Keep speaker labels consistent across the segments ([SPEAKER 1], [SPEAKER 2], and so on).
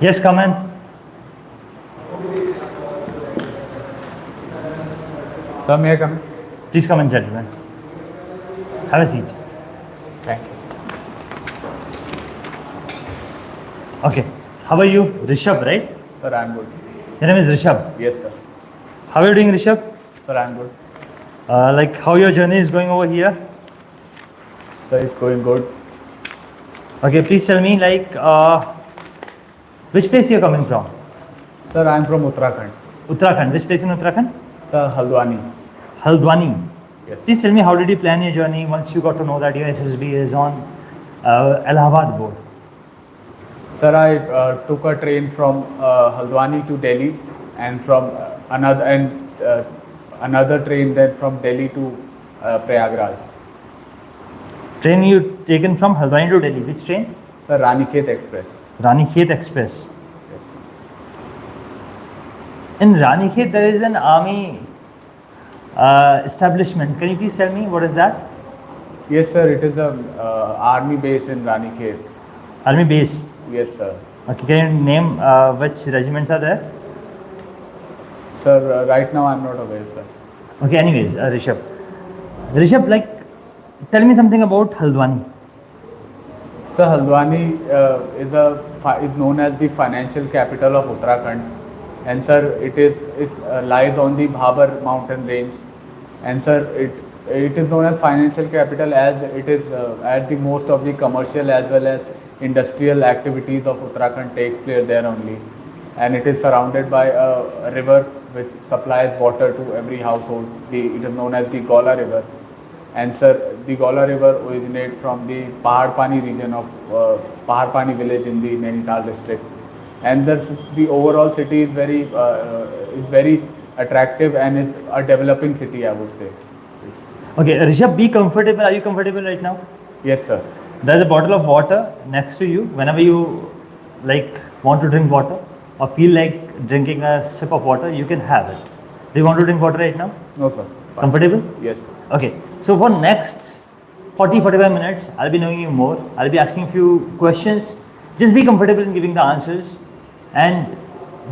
[SPEAKER 1] Yes, come in.
[SPEAKER 2] Sir, may I come?
[SPEAKER 1] Please come in, gentlemen. Have a seat.
[SPEAKER 2] Thank you.
[SPEAKER 1] Okay. How are you? Rishabh, right?
[SPEAKER 2] Sir, I'm good.
[SPEAKER 1] Your name is Rishabh.
[SPEAKER 2] Yes, sir.
[SPEAKER 1] How are you doing, Rishabh?
[SPEAKER 2] Sir, I'm good.
[SPEAKER 1] Like how your journey is going over here?
[SPEAKER 2] Sir, it's going good.
[SPEAKER 1] Okay, please tell me like which place you're coming from?
[SPEAKER 2] Sir, I'm from Uttarakhand.
[SPEAKER 1] Uttarakhand. Which place in Uttarakhand?
[SPEAKER 2] Sir, Haldwani.
[SPEAKER 1] Haldwani.
[SPEAKER 2] Yes.
[SPEAKER 1] Please tell me how did you plan your journey once you got to know that your SSB is on Allahabad board?
[SPEAKER 2] Sir, I took a train from Haldwani to Delhi, and from another train then from Delhi to Prayagraj.
[SPEAKER 1] Train you taken from Haldwani to Delhi. Which train?
[SPEAKER 2] Sir, Ranikhet Express.
[SPEAKER 1] Ranikhet Express.
[SPEAKER 2] Yes.
[SPEAKER 1] In Ranikhet there is an army establishment. Can you please tell me what is that?
[SPEAKER 2] Yes, sir. It is a army base in Ranikhet.
[SPEAKER 1] Army base.
[SPEAKER 2] Yes, sir.
[SPEAKER 1] Okay, can you name which regiments are there?
[SPEAKER 2] Sir, right now I'm not aware, sir.
[SPEAKER 1] Okay, anyways, Rishabh. Rishabh, like, tell me something about Haldwani.
[SPEAKER 2] Sir, Haldwani is known as the financial capital of Uttarakhand, and sir, it lies on the Bhabar mountain range, and sir, it is known as financial capital as it is at the most of the commercial as well as industrial activities of Uttarakhand takes place there only, and it is surrounded by a river which supplies water to every household. It is known as the Gola River, and sir, the Gola River originates from the Paharpani region of Paharpani village in the Nainital district, and the overall city is very attractive and is a developing city, I would say.
[SPEAKER 1] Okay, Rishabh, be comfortable. Are you comfortable right now?
[SPEAKER 2] Yes, sir.
[SPEAKER 1] There is a bottle of water next to you. Whenever you like want to drink water or feel like drinking a sip of water, you can have it. Do you want to drink water right now?
[SPEAKER 2] No, sir. Fine.
[SPEAKER 1] Comfortable?
[SPEAKER 2] Yes, sir.
[SPEAKER 1] Okay, so for next 40-45 minutes, I'll be knowing you more. I'll be asking few questions. Just be comfortable in giving the answers and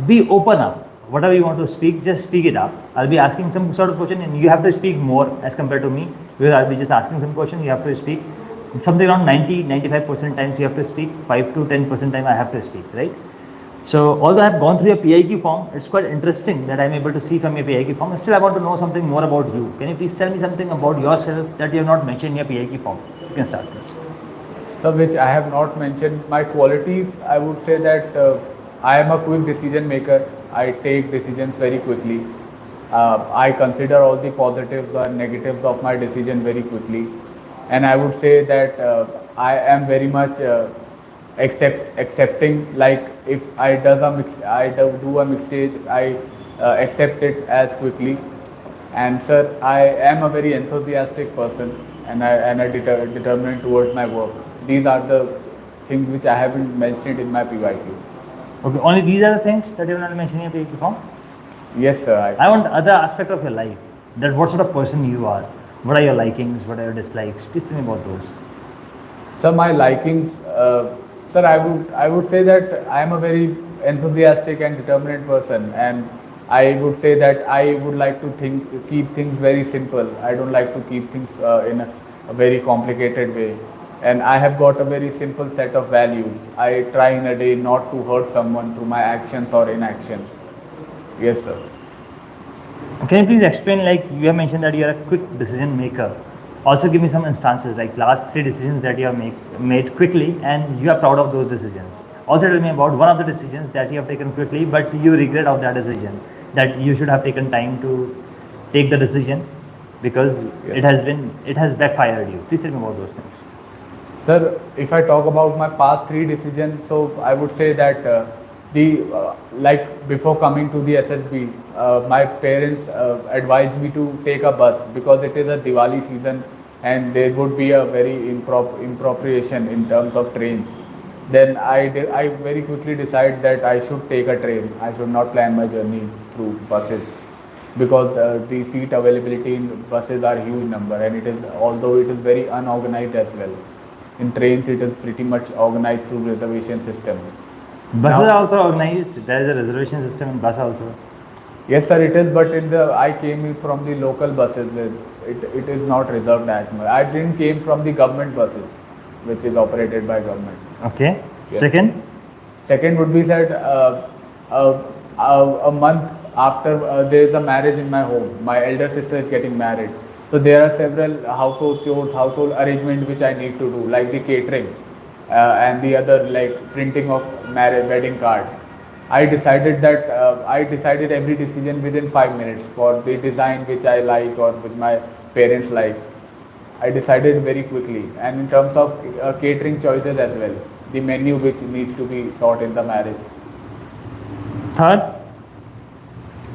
[SPEAKER 1] be open up. Whatever you want to speak, just speak it up. I'll be asking some sort of question and you have to speak more as compared to me. Because I'll be just asking some question, you have to speak. Something around 90-95% times you have to speak, 5 to 10% time I have to speak, right? So although I have gone through your PIQ form, it's quite interesting that I'm able to see from your PIQ form. Still I want to know something more about you. Can you please tell me something about yourself that you have not mentioned in your PIQ form? You can start please.
[SPEAKER 2] So which I have not mentioned. My qualities, I would say that I am a quick decision maker. I take decisions very quickly. I consider all the positives or negatives of my decision very quickly. And I would say that I am very much accepting, like if I do a mistake, I accept it as quickly. And sir, I am a very enthusiastic person and I determined towards my work. These are the things which I haven't mentioned in my PYQ.
[SPEAKER 1] Okay, only these are the things that you have not mentioned in your PIQ form?
[SPEAKER 2] Yes, sir.
[SPEAKER 1] I want other aspect of your life. That what sort of person you are. What are your likings? What are your dislikes? Please tell me about those.
[SPEAKER 2] Sir, my likings, sir, I would say that I am a very enthusiastic and determined person, and I would say that I would like to keep things very simple. I don't like to keep things in a very complicated way, and I have got a very simple set of values. I try in a day not to hurt someone through my actions or inactions. Yes, sir.
[SPEAKER 1] Can you please explain, like you have mentioned that you are a quick decision maker. Also give me some instances, like last 3 decisions that you have made quickly and you are proud of those decisions. Also tell me about one of the decisions that you have taken quickly but you regret of that decision, that you should have taken time to take the decision because
[SPEAKER 2] yes,
[SPEAKER 1] it has backfired you. Please tell me about those things.
[SPEAKER 2] Sir, if I talk about my past 3 decisions, so I would say that like before coming to the SSB, my parents advised me to take a bus because it is a Diwali season and there would be a very impropriation in terms of trains. Then I very quickly decided that I should take a train. I should not plan my journey through buses because the seat availability in buses are huge number, and although it is very unorganized as well. In trains it is pretty much organized through reservation system.
[SPEAKER 1] Buses
[SPEAKER 2] Now-
[SPEAKER 1] are also organized. There is a reservation system in bus also.
[SPEAKER 2] Yes, sir, it is, but I came in from the local buses. It is not reserved that much. I didn't came from the government buses, which is operated by government.
[SPEAKER 1] Okay.
[SPEAKER 2] Yes.
[SPEAKER 1] Second.
[SPEAKER 2] Second would be that a month after there is a marriage in my home, my elder sister is getting married. So there are several household chores, household arrangement which I need to do, like the catering and the other like printing of marriage wedding card. I decided every decision within 5 minutes for the design which I like or which my parents like. I decided very quickly, and in terms of catering choices as well, the menu which needs to be sought in the marriage.
[SPEAKER 1] Third.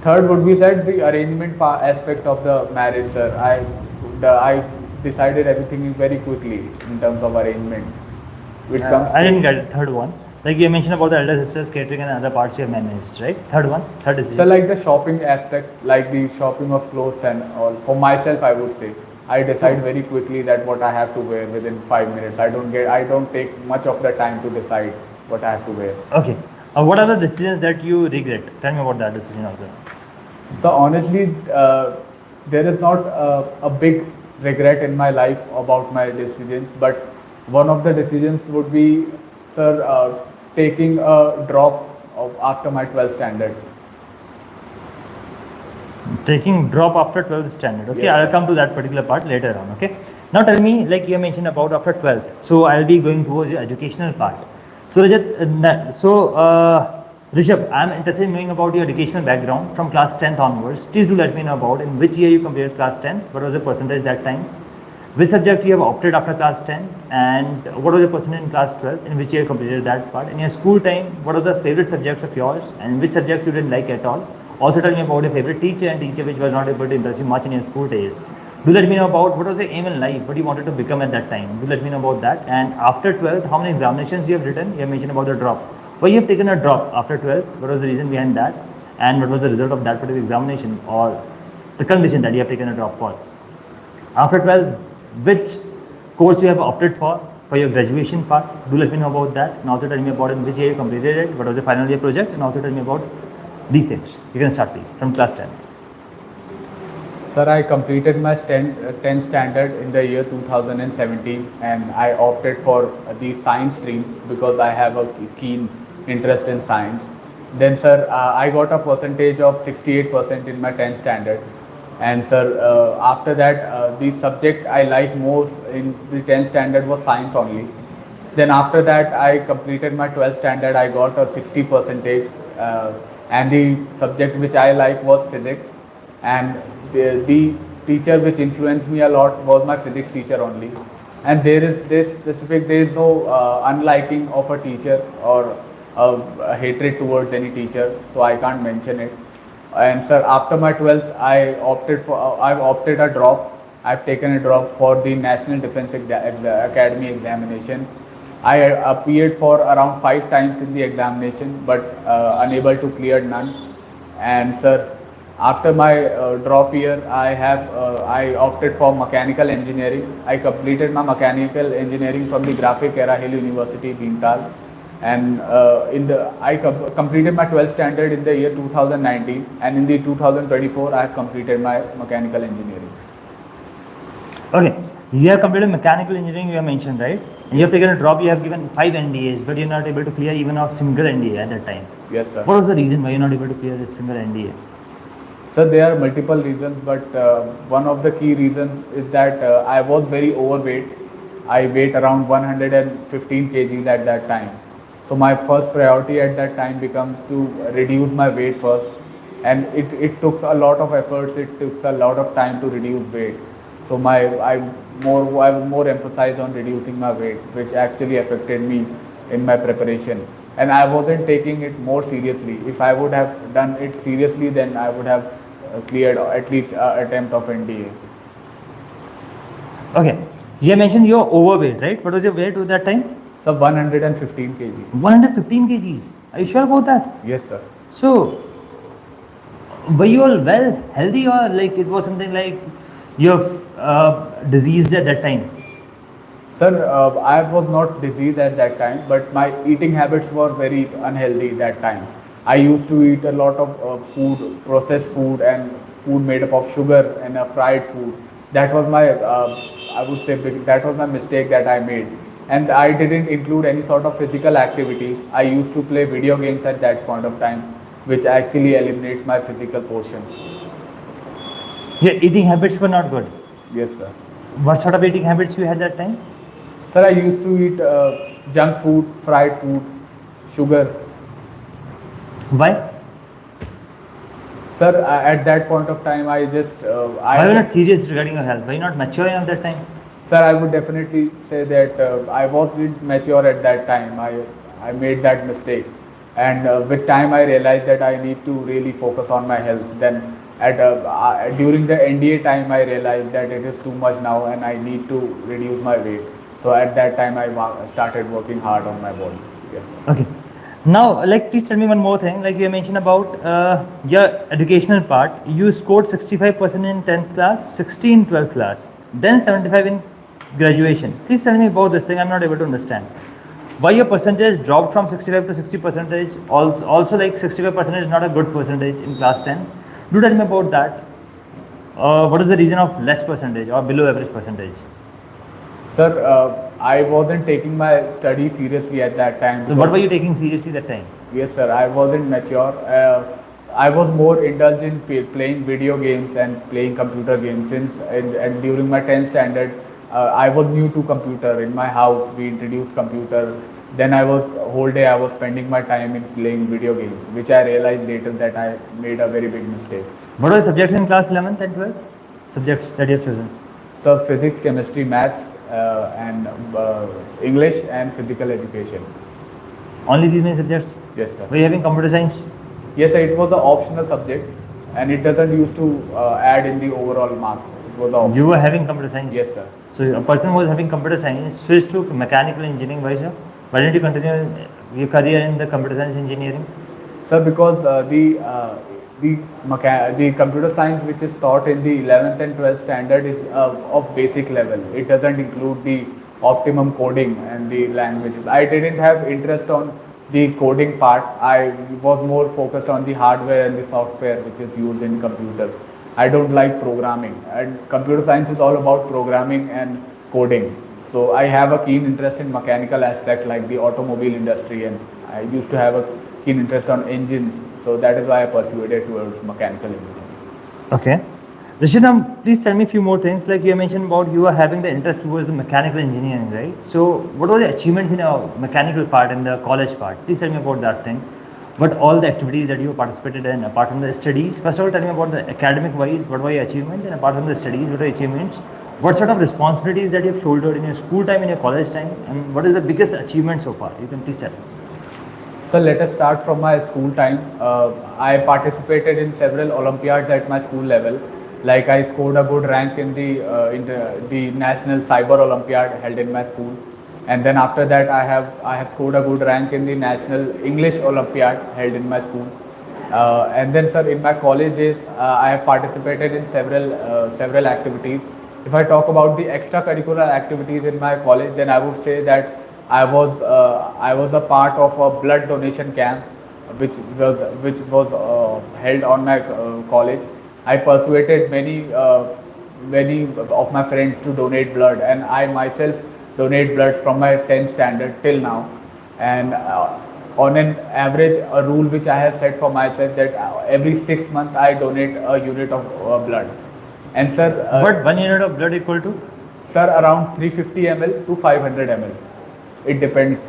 [SPEAKER 2] Third would be that the arrangement aspect of the marriage, sir. I decided everything very quickly in terms of arrangements, which comes.
[SPEAKER 1] I didn't get it. Third one. Like you mentioned about the elder sisters catering and other parts you have managed, right? Third one. Third decision.
[SPEAKER 2] So like the shopping aspect, like the shopping of clothes and all. For myself, I would say I decide very quickly that what I have to wear within 5 minutes. I don't take much of the time to decide what I have to wear.
[SPEAKER 1] Okay. What are the decisions that you regret? Tell me about that decision also.
[SPEAKER 2] So honestly, there is not a big regret in my life about my decisions, but one of the decisions would be, sir, taking a drop after my 12th standard.
[SPEAKER 1] Taking drop after 12th standard. Okay,
[SPEAKER 2] Yes,
[SPEAKER 1] I'll
[SPEAKER 2] sir.
[SPEAKER 1] come to that particular part later on. Okay. Now tell me, like you mentioned about after 12th. So I'll be going towards the educational part. So Rishabh, I'm interested in knowing about your educational background from class 10th onwards. Please do let me know about in which year you completed class 10th. What was the percentage that time? Which subject you have opted after class 10, and what was your percentage in class 12? In which year you completed that part? In your school time, what are the favorite subjects of yours, and which subject you didn't like at all? Also tell me about your favorite teacher and teacher which was not able to impress you much in your school days. Do let me know about what was your aim in life, what you wanted to become at that time. Do let me know about that. And after 12th, how many examinations you have written? You have mentioned about the drop. Why you have taken a drop after 12th? What was the reason behind that? And what was the result of that particular examination or the condition that you have taken a drop for? After 12th, which course you have opted for your graduation part? Do let me know about that. And also tell me about in which year you completed it, what was the final year project, and also tell me about these things. You can start please from class 10.
[SPEAKER 2] Sir, I completed my 10th standard in the year 2017, and I opted for the science stream because I have a keen interest in science. Then, sir, I got a percentage of 68% in my 10th standard. And, sir, after that, the subject I liked more in the 10th standard was science only. Then, after that, I completed my 12th standard. I got a 60 percentage, and the subject which I liked was physics. And the teacher which influenced me a lot was my physics teacher only. And there is no unliking of a teacher or a hatred towards any teacher, so I can't mention it. And sir, after my 12th, I've opted a drop. I've taken a drop for the National Defence Academy examination. I appeared for around 5 times in the examination, but unable to clear none. And sir, after my drop year, I opted for mechanical engineering. I completed my mechanical engineering from the Graphic Era Hill University, Bhimtal. And I completed my 12th standard in the year 2019, and in the 2024 I have completed my mechanical engineering.
[SPEAKER 1] Okay, you have completed mechanical engineering, you have mentioned, right? And you have taken a drop, you have given 5 NDAs, but you're not able to clear even a single NDA at that time.
[SPEAKER 2] Yes, sir.
[SPEAKER 1] What was the reason why you're not able to clear this single NDA?
[SPEAKER 2] So there are multiple reasons, but one of the key reasons is that I was very overweight. I weighed around 115 kgs at that time. So my first priority at that time became to reduce my weight first, and it took a lot of efforts. It took a lot of time to reduce weight. So I more emphasized on reducing my weight, which actually affected me in my preparation. And I wasn't taking it more seriously. If I would have done it seriously, then I would have cleared at least attempt of NDA.
[SPEAKER 1] Okay, you have mentioned you're overweight, right? What was your weight at that time?
[SPEAKER 2] So 115 kgs.
[SPEAKER 1] 115 kgs. Are you sure about that?
[SPEAKER 2] Yes, sir.
[SPEAKER 1] So, were you all well, healthy, or like it was something like you're diseased at that time?
[SPEAKER 2] Sir, I was not diseased at that time, but my eating habits were very unhealthy that time. I used to eat a lot of food, processed food, and food made up of sugar and fried food. That was my, I would say, that was my mistake that I made. And I didn't include any sort of physical activities. I used to play video games at that point of time, which actually eliminates my physical portion.
[SPEAKER 1] Your eating habits were not good.
[SPEAKER 2] Yes, sir.
[SPEAKER 1] What sort of eating habits you had that time?
[SPEAKER 2] Sir, I used to eat junk food, fried food, sugar.
[SPEAKER 1] Why?
[SPEAKER 2] Sir, at that point of time, I just.
[SPEAKER 1] Why were you not serious regarding your health? Were you not mature enough that time?
[SPEAKER 2] Sir, I would definitely say that I wasn't mature at that time. I made that mistake. And with time, I realized that I need to really focus on my health. Then, during the NDA time, I realized that it is too much now and I need to reduce my weight. So, at that time, I started working hard on my body. Yes. Sir.
[SPEAKER 1] Okay. Now, please tell me one more thing. Like you mentioned about your educational part, you scored 65% in 10th class, 60 in 12th class, then 75 in graduation. Please tell me about this thing. I'm not able to understand. Why your percentage dropped from 65 to 60 percentage? Also, like 65% is not a good percentage in class 10. Do tell me about that. What is the reason of less percentage or below average percentage?
[SPEAKER 2] Sir, I wasn't taking my study seriously at that time.
[SPEAKER 1] So, what were you taking seriously that time?
[SPEAKER 2] Yes, sir. I wasn't mature. I was more indulged in playing video games and playing computer games and during my 10th standard, I was new to computer. In my house, we introduced computer. Then whole day I was spending my time in playing video games, which I realized later that I made a very big mistake.
[SPEAKER 1] What were the subjects in class 11th and 12th? Subjects that you have chosen?
[SPEAKER 2] So physics, chemistry, maths, and English and physical education.
[SPEAKER 1] Only these many subjects?
[SPEAKER 2] Yes, sir.
[SPEAKER 1] Were you having computer science?
[SPEAKER 2] Yes, sir. It was an optional subject, and it doesn't used to add in the overall marks. It was optional.
[SPEAKER 1] You were having computer science?
[SPEAKER 2] Yes, sir.
[SPEAKER 1] So a person who was having computer science switched to mechanical engineering. Why, sir? Why didn't you continue your career in the computer science engineering?
[SPEAKER 2] Sir, because the computer science which is taught in the 11th and 12th standard is of basic level. It doesn't include the optimum coding and the languages. I didn't have interest on the coding part. I was more focused on the hardware and the software which is used in computer. I don't like programming, and computer science is all about programming and coding. So I have a keen interest in mechanical aspect like the automobile industry, and I used to have a keen interest on engines. So that is why I pursued it towards mechanical engineering.
[SPEAKER 1] Okay. Rishidam, please tell me a few more things. Like you mentioned about you are having the interest towards the mechanical engineering, right? So what were the achievements in your mechanical part and the college part? Please tell me about that thing. What all the activities that you participated in apart from the studies? First of all, tell me about the academic wise, what were your achievements, and apart from the studies, what are your achievements? What sort of responsibilities that you have shouldered in your school time, in your college time, and what is the biggest achievement so far? You can please tell.
[SPEAKER 2] So let us start from my school time. I participated in several Olympiads at my school level. Like I scored a good rank in the National Cyber Olympiad held in my school, and then after that I have scored a good rank in the National English Olympiad held in my school. And then, sir, in my college days, I have participated in several activities. If I talk about the extracurricular activities in my college, then I would say that I was a part of a blood donation camp, which was held on my college. I persuaded many of my friends to donate blood, and I myself donate blood from my 10th standard till now. And on an average, a rule which I have set for myself that every 6 months I donate a unit of blood. And sir,
[SPEAKER 1] what 1 unit of blood equal to?
[SPEAKER 2] Sir, around 350 ml to 500 ml. It depends.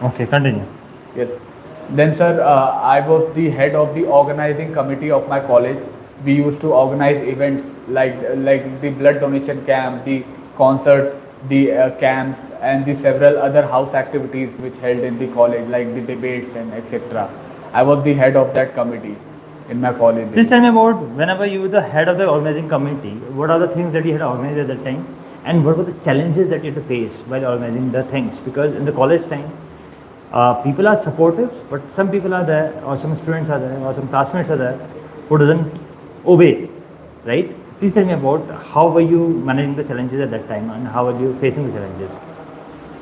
[SPEAKER 1] Okay, continue.
[SPEAKER 2] Yes. Then, sir, I was the head of the organizing committee of my college. We used to organize events like the blood donation camp, the concert, the camps, and the several other house activities which held in the college, like the debates and etc. I was the head of that committee in my college.
[SPEAKER 1] Please tell me about whenever you were the head of the organizing committee, what are the things that you had organized at that time, and what were the challenges that you had to face while organizing the things? Because in the college time, people are supportive, but some people are there, or some students are there, or some classmates are there who doesn't obey, right? Please tell me about how were you managing the challenges at that time and how were you facing the challenges?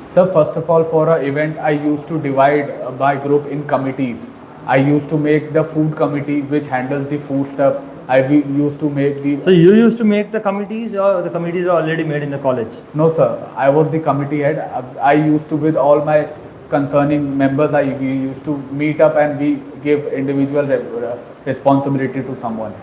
[SPEAKER 2] So first of all, for an event, I used to divide by group in committees. I used to make the food committee, which handles the food stuff. Used to make the.
[SPEAKER 1] So you used to make the committees, or the committees are already made in the college?
[SPEAKER 2] No, sir. I was the committee head. I used to, with all my concerning members, we used to meet up and we give individual responsibility to someone.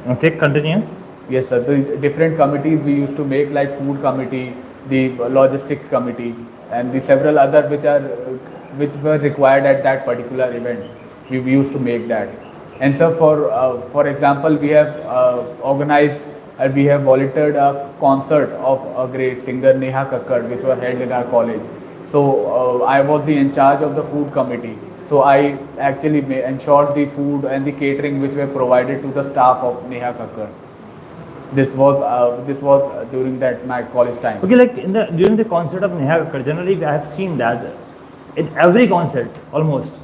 [SPEAKER 1] Okay, continue.
[SPEAKER 2] Yes, sir. The different committees we used to make, like food committee, the logistics committee, and the several other which were required at that particular event. We used to make that. And so, for example, we have organized and we have volunteered a concert of a great singer Neha Kakkar, which was held in our college. So I was in charge of the food committee. So I actually ensured the food and the catering which were provided to the staff of Neha Kakkar. This was during that my college time.
[SPEAKER 1] Okay, like during the concert of Neha Kakkar, generally I have seen that in every concert almost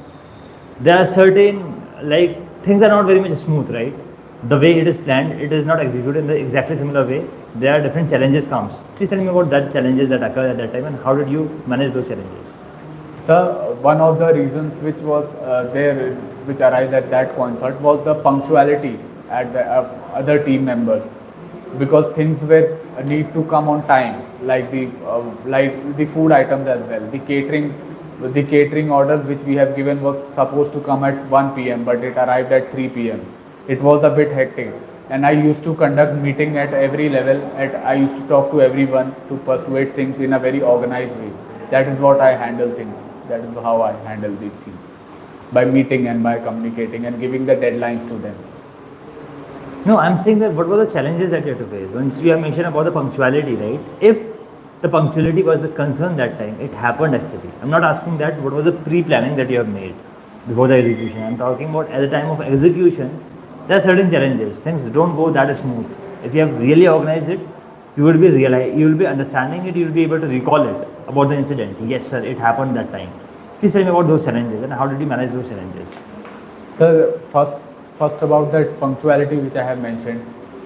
[SPEAKER 1] there are certain like things are not very much smooth, right? The way it is planned, it is not executed in the exactly similar way. There are different challenges comes. Please tell me about that challenges that occurred at that time and how did you manage those challenges?
[SPEAKER 2] Sir, one of the reasons which was which arrived at that concert was the punctuality at the other team members, because things were need to come on time, like the food items as well. The catering orders which we have given was supposed to come at 1 p.m. but it arrived at 3 p.m. It was a bit hectic, and I used to conduct meeting at every level. I used to talk to everyone to persuade things in a very organized way. That is what I handle things. That is how I handle these things, by meeting and by communicating and giving the deadlines to them.
[SPEAKER 1] No, I'm saying that what were the challenges that you had to face? Once you have mentioned about the punctuality, right? If the punctuality was the concern that time, it happened actually. I'm not asking that what was the pre-planning that you have made before the execution. I'm talking about at the time of execution, there are certain challenges. Things don't go that smooth. If you have really organized it, you will be understanding it, you will be able to recall it about the incident. Yes, sir, it happened that time. Please tell me about those challenges and how did you manage those challenges?
[SPEAKER 2] Sir, first about that punctuality which I have mentioned,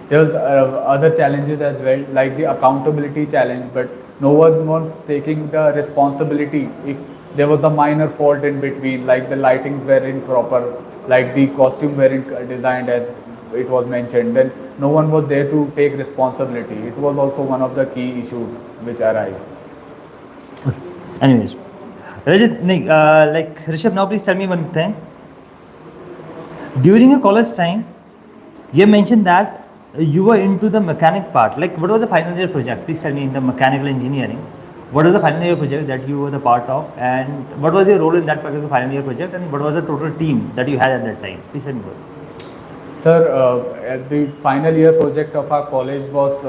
[SPEAKER 2] there was other challenges as well, like the accountability challenge, but no one was taking the responsibility if there was a minor fault in between, like the lightings were improper, like the costume weren't designed as it was mentioned, then no one was there to take responsibility. It was also one of the key issues which arise.
[SPEAKER 1] Anyways, Rajat, like Rishabh, now please tell me one thing. During your college time, you mentioned that you were into the mechanic part. Like, what was the final year project? Please tell me in the mechanical engineering. What was the final year project that you were the part of, and what was your role in that particular final year project, and what was the total team that you had at that time? Please tell me.
[SPEAKER 2] Sir, the final year project of our college was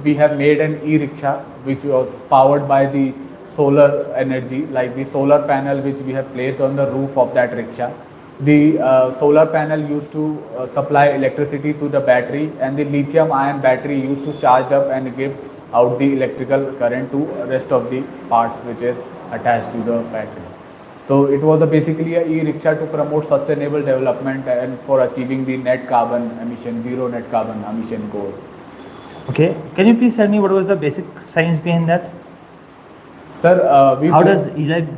[SPEAKER 2] we have made an e-rickshaw which was powered by the solar energy, like the solar panel which we have placed on the roof of that rickshaw. The solar panel used to supply electricity to the battery, and the lithium ion battery used to charge up and give out the electrical current to rest of the parts which is attached to the battery. So it was basically a e-rickshaw to promote sustainable development and for achieving the zero net carbon emission goal.
[SPEAKER 1] Okay, can you please tell me what was the basic science behind that?
[SPEAKER 2] Sir,
[SPEAKER 1] how does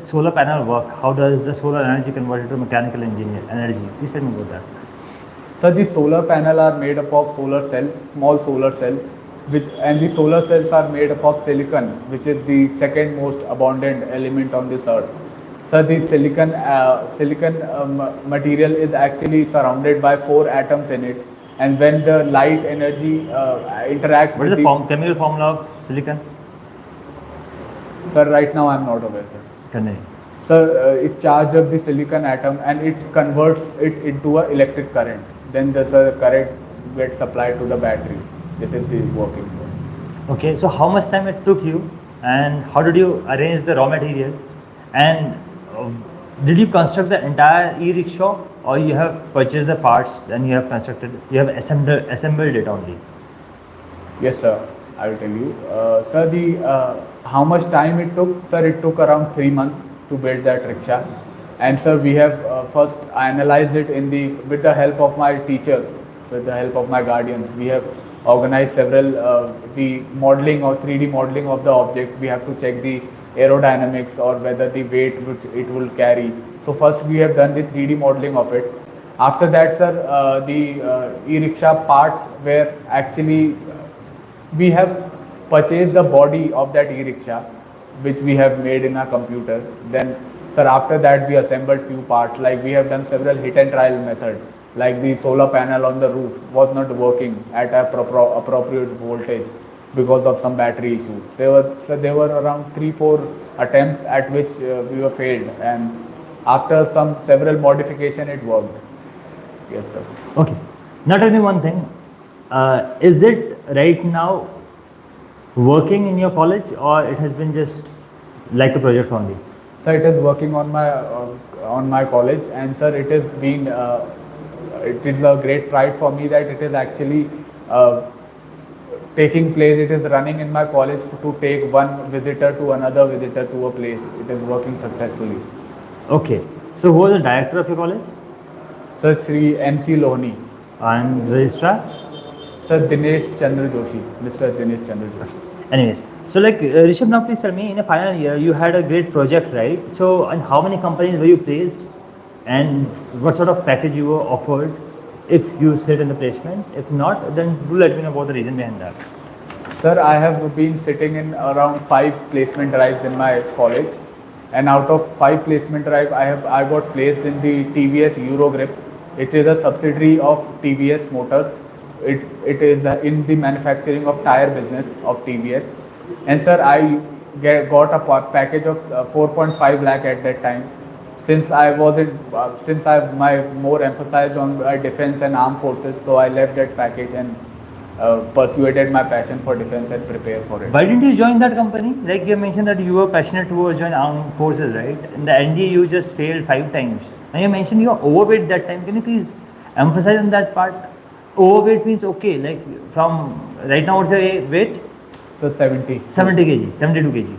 [SPEAKER 1] solar panel work? How does the solar energy convert into mechanical energy? Please tell me about that.
[SPEAKER 2] So the solar panel are made up of solar cells, small solar cells, and the solar cells are made up of silicon, which is the second most abundant element on this earth. So the silicon material is actually surrounded by 4 atoms in it, and when the light energy interact
[SPEAKER 1] what
[SPEAKER 2] with
[SPEAKER 1] is the chemical formula of silicon?
[SPEAKER 2] Sir, right now I am not aware, sir.
[SPEAKER 1] Continue.
[SPEAKER 2] Sir, it charges up the silicon atom and it converts it into an electric current. Then the current gets supplied to the battery. That is the working.
[SPEAKER 1] Okay, so how much time it took you, and how did you arrange the raw material, and did you construct the entire e-rickshaw, or you have purchased the parts, then you have assembled it only?
[SPEAKER 2] Yes, sir. I will tell you. Sir, how much time it took? Sir, it took around 3 months to build that rickshaw. And sir, we have first analyzed it with the help of my teachers, with the help of my guardians. We have organize several the modeling or 3D modeling of the object. We have to check the aerodynamics or whether the weight which it will carry. So first we have done the 3D modeling of it. After that, sir, the e-rickshaw parts were actually we have purchased the body of that e-rickshaw, which we have made in our computer. Then, sir, after that we assembled few parts. Like we have done several hit and trial method. Like the solar panel on the roof was not working at a appropriate voltage because of some battery issues. There were around 3-4 attempts at which we were failed, and after several modification it worked. Yes, sir.
[SPEAKER 1] Okay. Now tell me one thing. Is it right now working in your college, or it has been just like a project only?
[SPEAKER 2] Sir, it is working on my college, and sir, it is been it is a great pride for me that it is actually taking place. It is running in my college to take one visitor to another visitor to a place. It is working successfully.
[SPEAKER 1] Okay. So who was the director of your college?
[SPEAKER 2] Sir, Sri MC Lohni.
[SPEAKER 1] And registrar?
[SPEAKER 2] Sir, Dinesh Chandra Joshi. Mr. Dinesh Chandra Joshi.
[SPEAKER 1] Anyways, so like Rishabh, now please tell me, in a final year you had a great project, right? So in how many companies were you placed, and what sort of package you were offered if you sit in the placement? If not, then do let me know about the reason behind that.
[SPEAKER 2] Sir, I have been sitting in around 5 placement drives in my college, and out of 5 placement drive, I got placed in the TVS Eurogrip. It is a subsidiary of TVS Motors. It is in the manufacturing of tire business of TVS. And sir, I got a package of 4.5 lakh at that time. Since I my more emphasized on defense and armed forces, so I left that package and pursued my passion for defense and prepare for it.
[SPEAKER 1] Why didn't you join that company? Like you mentioned that you were passionate towards join armed forces, right? In the NDA you just failed 5 times. And you mentioned you were overweight that time. Can you please emphasize on that part? Overweight means okay, like from right now what's your weight?
[SPEAKER 2] So 70
[SPEAKER 1] kg, 72 kg.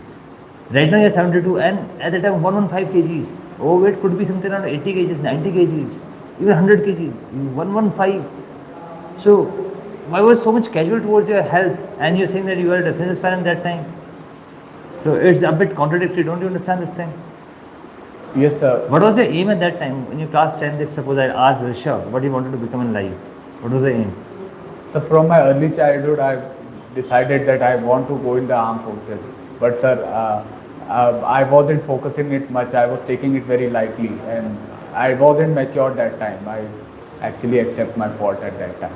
[SPEAKER 1] Right now you're 72, and at the time 115 kgs. Overweight could be something around 80 kgs, 90 kgs, even 100 kgs, 115. So why was so much casual towards your health, and you're saying that you were a defense aspirant that time? So it's a bit contradictory. Don't you understand this thing?
[SPEAKER 2] Yes, sir.
[SPEAKER 1] What was your aim at that time when you class 10th? If suppose I asked Rishabh what you wanted to become in life, what was the aim?
[SPEAKER 2] So from my early childhood, I decided that I want to go in the armed forces. But sir, I wasn't focusing it much. I was taking it very lightly, and I wasn't mature that time. I actually accept my fault at that time.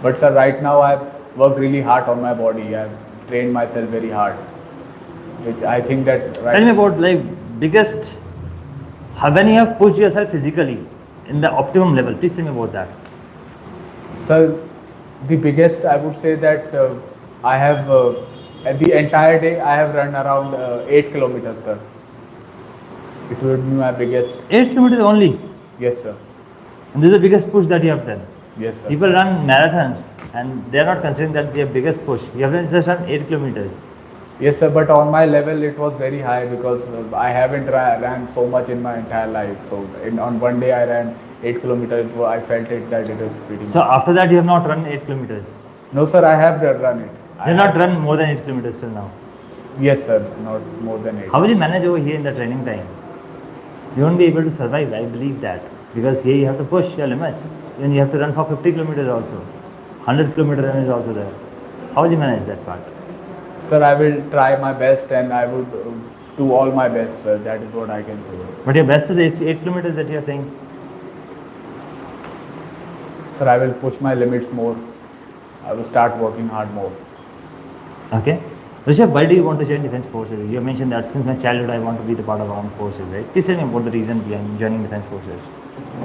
[SPEAKER 2] But sir, right now I've worked really hard on my body. I've trained myself very hard, which I think that.
[SPEAKER 1] Tell me about like biggest. When you have pushed yourself physically in the optimum level, please tell me about that.
[SPEAKER 2] Sir, the biggest, I would say that I have the entire day I have run around 8 kilometers, sir. It would be my biggest.
[SPEAKER 1] 8 kilometers only?
[SPEAKER 2] Yes, sir.
[SPEAKER 1] And this is the biggest push that you have done?
[SPEAKER 2] Yes, sir.
[SPEAKER 1] People run marathons and they are not considering that their biggest push. You have just run 8 kilometers.
[SPEAKER 2] Yes, sir, but on my level it was very high because I haven't ran so much in my entire life. So on one day I ran 8 kilometers. I felt it that it is pretty
[SPEAKER 1] So
[SPEAKER 2] much.
[SPEAKER 1] after that you have not run 8 kilometers?
[SPEAKER 2] No, sir, I have run it.
[SPEAKER 1] You have not run more than 8 kilometers till now?
[SPEAKER 2] Yes, sir, not more than 8.
[SPEAKER 1] How will you manage over here in the training time? You won't be able to survive, I believe that. Because here you have to push your limits. Then you have to run for 50 kilometers also. 100 kilometer run is also there. How will you manage that part?
[SPEAKER 2] Sir, I will try my best and I would do all my best, sir. That is what I can say.
[SPEAKER 1] But your best is 8 kilometers that you are saying?
[SPEAKER 2] Sir, I will push my limits more. I will start working hard more.
[SPEAKER 1] Okay. Rishabh, why do you want to join Defence Forces? You mentioned that since my childhood I want to be the part of armed forces, right? Please tell me about the reason behind joining Defence Forces.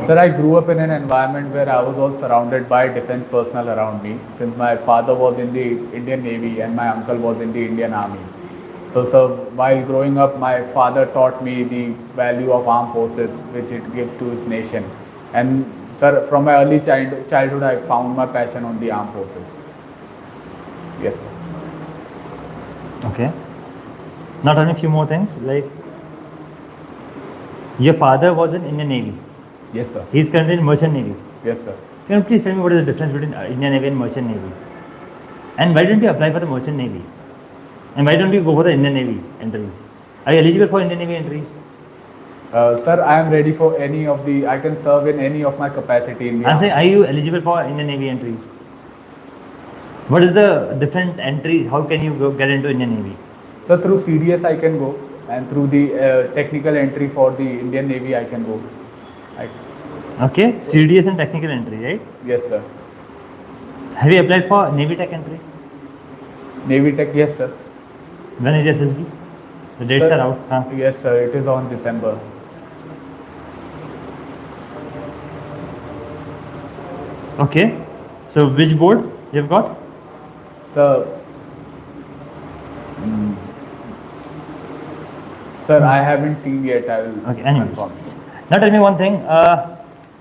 [SPEAKER 2] Sir, I grew up in an environment where I was all surrounded by defense personnel around me. Since my father was in the Indian Navy and my uncle was in the Indian Army. So, sir, while growing up, my father taught me the value of armed forces, which it gives to its nation. And, sir, from my early childhood, I found my passion on the armed forces. Yes, sir.
[SPEAKER 1] Okay. Now tell me a few more things. Like, your father was in Indian Navy.
[SPEAKER 2] Yes, sir.
[SPEAKER 1] He is currently in Merchant Navy.
[SPEAKER 2] Yes, sir.
[SPEAKER 1] Can you please tell me what is the difference between Indian Navy and Merchant Navy? And why don't you apply for the merchant navy? And why don't you go for the Indian Navy entries? Are you eligible for Indian Navy entries?
[SPEAKER 2] Sir, I am ready for any of the. I can serve in any of my capacity in the.
[SPEAKER 1] I'm saying, are you eligible for Indian Navy entries? What is the different entries? How can you get into Indian Navy?
[SPEAKER 2] So through CDS I can go, and through the technical entry for the Indian Navy I can go.
[SPEAKER 1] Okay, CDS and technical entry, right?
[SPEAKER 2] Yes, sir.
[SPEAKER 1] Have you applied for Navy Tech entry?
[SPEAKER 2] Navy Tech, yes, sir.
[SPEAKER 1] When is SSB? The dates
[SPEAKER 2] Sir,
[SPEAKER 1] are out. Huh?
[SPEAKER 2] Yes, sir. It is on December.
[SPEAKER 1] Okay, so which board you've got?
[SPEAKER 2] Sir, sir, I haven't seen yet. I will
[SPEAKER 1] Okay, anyways.
[SPEAKER 2] confirm.
[SPEAKER 1] Now tell me one thing.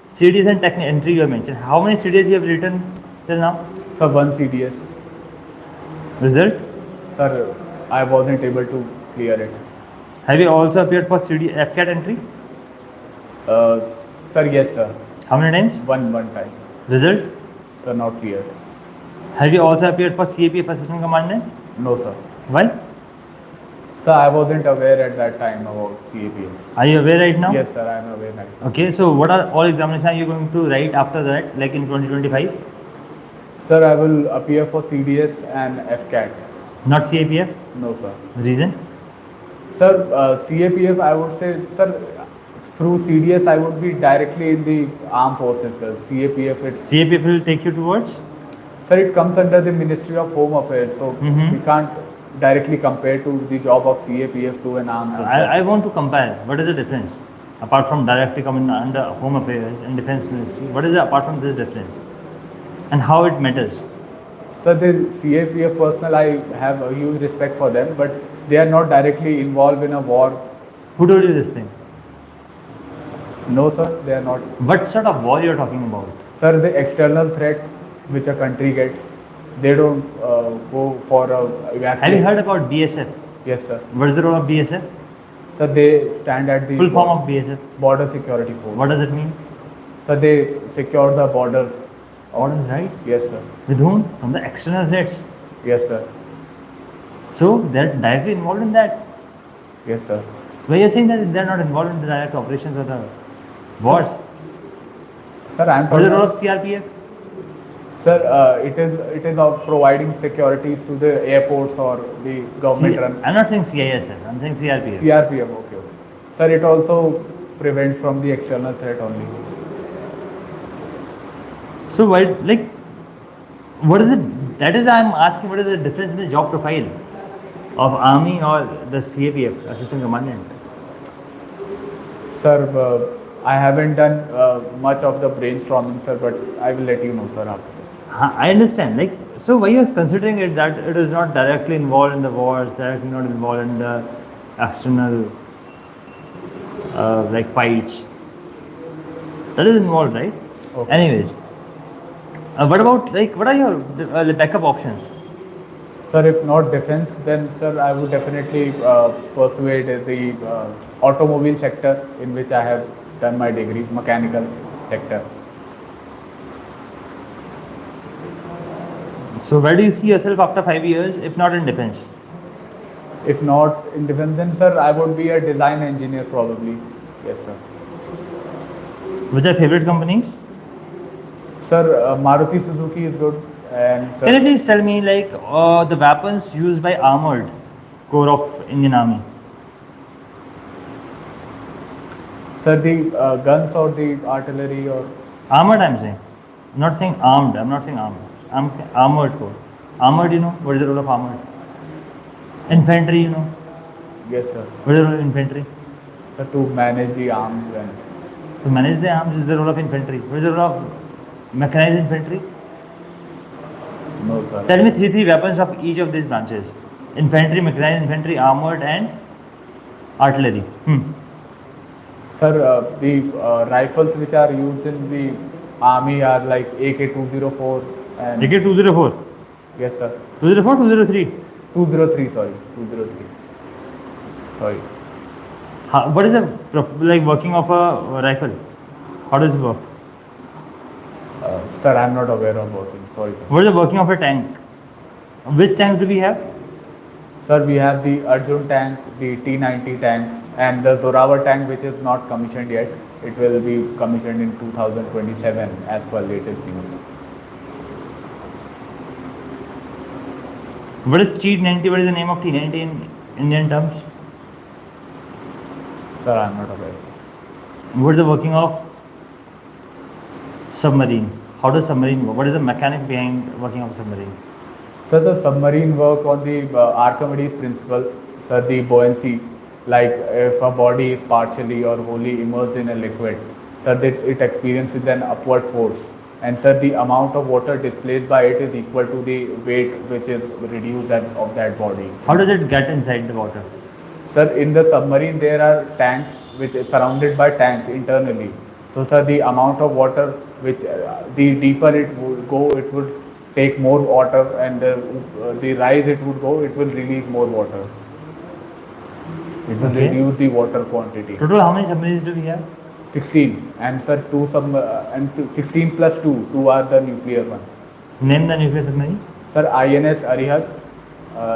[SPEAKER 1] CDS and technical entry you have mentioned. How many CDS you have written till now?
[SPEAKER 2] Sir, one CDS.
[SPEAKER 1] Result?
[SPEAKER 2] Sir, I wasn't able to clear it.
[SPEAKER 1] Have you also appeared for FCAT entry?
[SPEAKER 2] Sir, yes, sir.
[SPEAKER 1] How many times?
[SPEAKER 2] One time.
[SPEAKER 1] Result?
[SPEAKER 2] Sir, not cleared.
[SPEAKER 1] Have you also appeared for CAPF Assistant Commandant?
[SPEAKER 2] No, sir.
[SPEAKER 1] Why?
[SPEAKER 2] Sir, I wasn't aware at that time about CAPS.
[SPEAKER 1] Are you aware right now?
[SPEAKER 2] Yes, sir, I am aware now.
[SPEAKER 1] Okay, so what are all examinations are you going to write after that, like in 2025?
[SPEAKER 2] Sir, I will appear for CDS and FCAT.
[SPEAKER 1] Not CAPF?
[SPEAKER 2] No, sir.
[SPEAKER 1] Reason?
[SPEAKER 2] Sir, CAPF, I would say, sir, through CDS, I would be directly in the armed forces, sir. CAPF,
[SPEAKER 1] CAPF will take you towards?
[SPEAKER 2] sir, it comes under the Ministry of Home Affairs, so we can't directly compare to the job of CAPF to an armed forces.
[SPEAKER 1] I want to compare. What is the difference? Apart from directly coming under Home Affairs and Defence Ministry, what is the, apart from this difference? And how it matters?
[SPEAKER 2] Sir, the CAPF personnel, I have a huge respect for them, but they are not directly involved in a war.
[SPEAKER 1] Who told you this thing?
[SPEAKER 2] No, sir, they are not.
[SPEAKER 1] What sort of war you are talking about?
[SPEAKER 2] Sir, the external threat which a country gets, they don't go for a evacuation.
[SPEAKER 1] Have you heard about BSF?
[SPEAKER 2] Yes, sir.
[SPEAKER 1] What is the role of BSF?
[SPEAKER 2] Sir, they stand at the
[SPEAKER 1] Full form of BSF.
[SPEAKER 2] border security force.
[SPEAKER 1] What does it mean?
[SPEAKER 2] Sir, they secure the borders.
[SPEAKER 1] Orders, right?
[SPEAKER 2] Yes, sir.
[SPEAKER 1] With whom? From the external threats.
[SPEAKER 2] Yes, sir.
[SPEAKER 1] So they are directly involved in that.
[SPEAKER 2] Yes, sir.
[SPEAKER 1] So why you are saying that they are not involved in the direct operations of the wars?
[SPEAKER 2] Sir, I am
[SPEAKER 1] What is the
[SPEAKER 2] talking.
[SPEAKER 1] role of CRPF?
[SPEAKER 2] Sir, it is of providing securities to the airports or the government run.
[SPEAKER 1] I'm not saying CISF. I'm saying CRPF.
[SPEAKER 2] CRPF, okay. Sir, it also prevents from the external threat only.
[SPEAKER 1] So why, like, what is it? That is, I'm asking, what is the difference in the job profile of Army or the CAPF, Assistant Commandant?
[SPEAKER 2] Sir, I haven't done much of the brainstorming, sir, but I will let you know, sir, after.
[SPEAKER 1] I understand. Like, so why you are considering it that it is not directly involved in the wars, directly not involved in the external, like fights? That is involved, right?
[SPEAKER 2] Okay.
[SPEAKER 1] Anyways, what about, like, what are your backup options?
[SPEAKER 2] Sir, if not defense, then sir, I would definitely persuade the automobile sector in which I have done my degree, mechanical sector.
[SPEAKER 1] So where do you see yourself after 5 years, if not in defense?
[SPEAKER 2] If not in defense, then sir, I would be a design engineer probably. Yes, sir.
[SPEAKER 1] Which are favorite companies?
[SPEAKER 2] Sir, Maruti Suzuki is good. And sir,
[SPEAKER 1] Can you please tell me, like, the weapons used by armored corps of Indian Army?
[SPEAKER 2] sir, the guns or the artillery or
[SPEAKER 1] Armored, I'm saying. I'm not saying armed. I'm not saying armed. I'm armored corps. Armored, you know, what is the role of armored? Infantry, you know,
[SPEAKER 2] yes, sir.
[SPEAKER 1] what is the role of infantry?
[SPEAKER 2] Sir, to manage the arms and
[SPEAKER 1] To manage the arms is the role of infantry. What is the role of mechanized infantry?
[SPEAKER 2] no, sir.
[SPEAKER 1] Tell me three weapons of each of these branches. Infantry, mechanized infantry, armored and artillery.
[SPEAKER 2] Sir, the rifles which are used in the army are like AK-204 and
[SPEAKER 1] AK 204.
[SPEAKER 2] yes, sir.
[SPEAKER 1] 204, 203.
[SPEAKER 2] 203, sorry, 203. Sorry.
[SPEAKER 1] What is the like working of a rifle? How does it work?
[SPEAKER 2] Sir, I'm not aware of working. Sorry, sir.
[SPEAKER 1] What is the working of a tank? Which tanks do we have?
[SPEAKER 2] Sir, we have the Arjun tank, the T90 tank, and the Zorawar tank, which is not commissioned yet. It will be commissioned in 2027 as per latest news.
[SPEAKER 1] What is T90? What is the name of T90 in Indian terms?
[SPEAKER 2] Sir, I am not aware.
[SPEAKER 1] What is the working of submarine? How does submarine work? What is the mechanic behind working of a submarine?
[SPEAKER 2] Sir, the submarine work on the Archimedes principle. Sir, the buoyancy, like if a body is partially or wholly immersed in a liquid, sir, that it experiences an upward force. And sir, the amount of water displaced by it is equal to the weight which is reduced of that body.
[SPEAKER 1] How does it get inside the water?
[SPEAKER 2] Sir, in the submarine there are tanks which is surrounded by tanks internally. So sir, the amount of water which the deeper it would go, it would take more water, and the rise it would go, it will release more water. It will
[SPEAKER 1] Okay.
[SPEAKER 2] reduce the water quantity.
[SPEAKER 1] Total, how many submarines do we have?
[SPEAKER 2] 16, and sir, 16 plus 2 are the nuclear one.
[SPEAKER 1] Name the nuclear submarine.
[SPEAKER 2] Sir, INS Arihat